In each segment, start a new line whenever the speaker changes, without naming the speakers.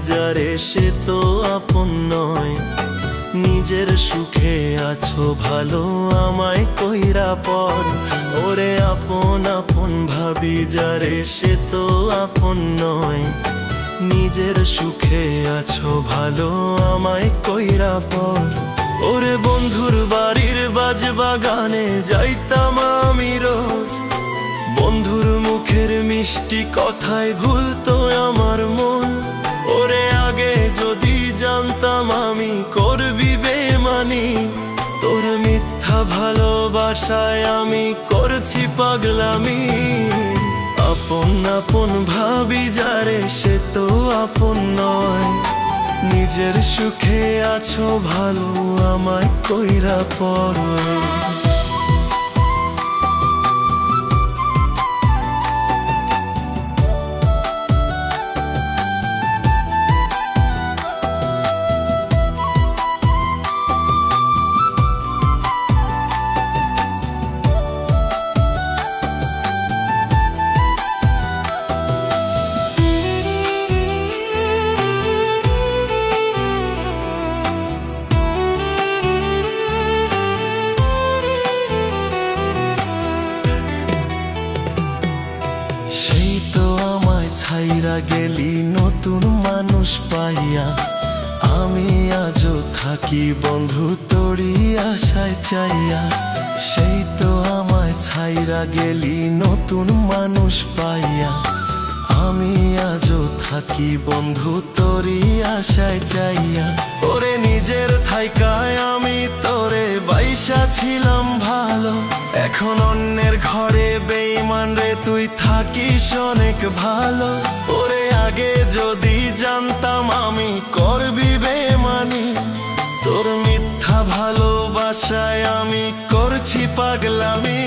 যারে সে তো আপন নয়। নিজের সুখে আছো ভালো আমায় কইরা পর। ওরে আপন আপন ভাবি যারে সে তো আপন নয়। নিজের সুখে আছো ভালো আমায় কইরা পর। ওরে বন্ধুর বাড়ির বাজবাগানে যাইতাম আমি রোজ। বন্ধুর মুখের মিষ্টি কথায় ভুলতো আমার মন। ওরে আগে যদি জানতাম আমি করবি বেমানি, তোর মিথ্যা ভালোবাসায় আমি করছি পাগলামি। আপন আপন ভাবি যারে সে তো আপন নয়। নিজের সুখে আছো ভালো আমায় কইরা পর। ছাইরা গেলি নতুন মানুষ পাইয়া, আমি আজও থাকি বন্ধু তোরি আশায় চাইয়া। সেই তো আমায় ছাইরা গেলি নতুন মানুষ পাইয়া, আমি আজও থাকি বন্ধু তোরি আশায় চাইয়া। ওরে নিজের থাইকায় আমি তোরে বাইসা ছিলাম ভালো, এখন অন্যের ঘরে বেঈমান রে তুই থাকিস অনেক ভালো। ওরে আগে যদি জানতাম আমি করবি বেমানি, তোর মিথ্যা ভালোবাসায় আমি করছি পাগলামি।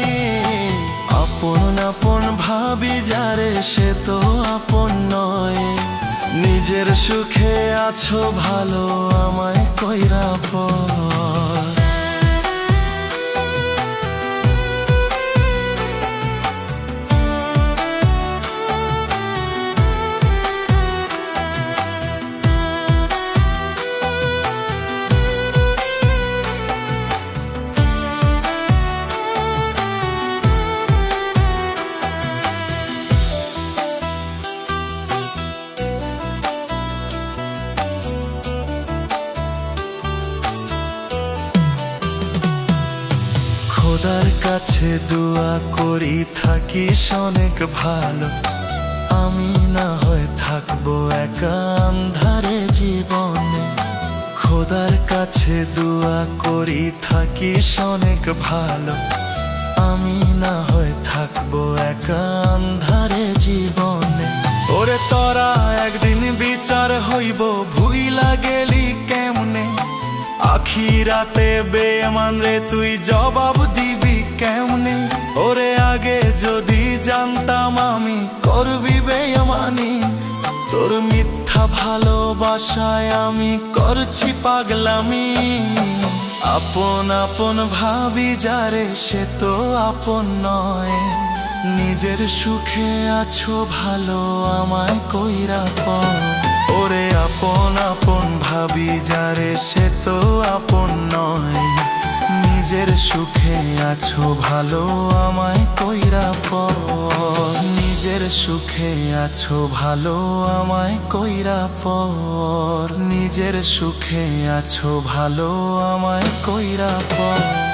আপন আপন ভাবি যারে সে তো আপন নয়। নিজের সুখে আছো ভালো আমায় কইরা পর। খোদার কাছে দোয়া করি থাকিস অনেক ভালো, আমি না হয় থাকবো একা আন্ধারে জীবনে। খোদার কাছে দোয়া করি থাকিস অনেক ভালো, আমি না হয় থাকবো একা আন্ধারে জীবনে। ওরে তোরা একদিন বিচার হইব ভুইলা গেলি কেমনে, আখিরাতে বেঈমান রে তুই জবাব দিবি কেমনে। ওরে আগে যদি জানতাম আমি করবি বেঈমানি, তোর মিথ্যা ভালোবাসায় আমি করছি পাগলামি। আপন আপন ভাবি যারে সে তো আপন নয়। নিজের সুখে আছো ভালো আমায় কইরা পর। ওরে আপন আপন ভাবি যারে সে তো আপন নয়। নিজের সুখে আছো ভালো আমায় কইরা পর। নিজের সুখে আছো ভালো আমায় কইরা পর। নিজের সুখে আছো ভালো আমায় কইরা পর।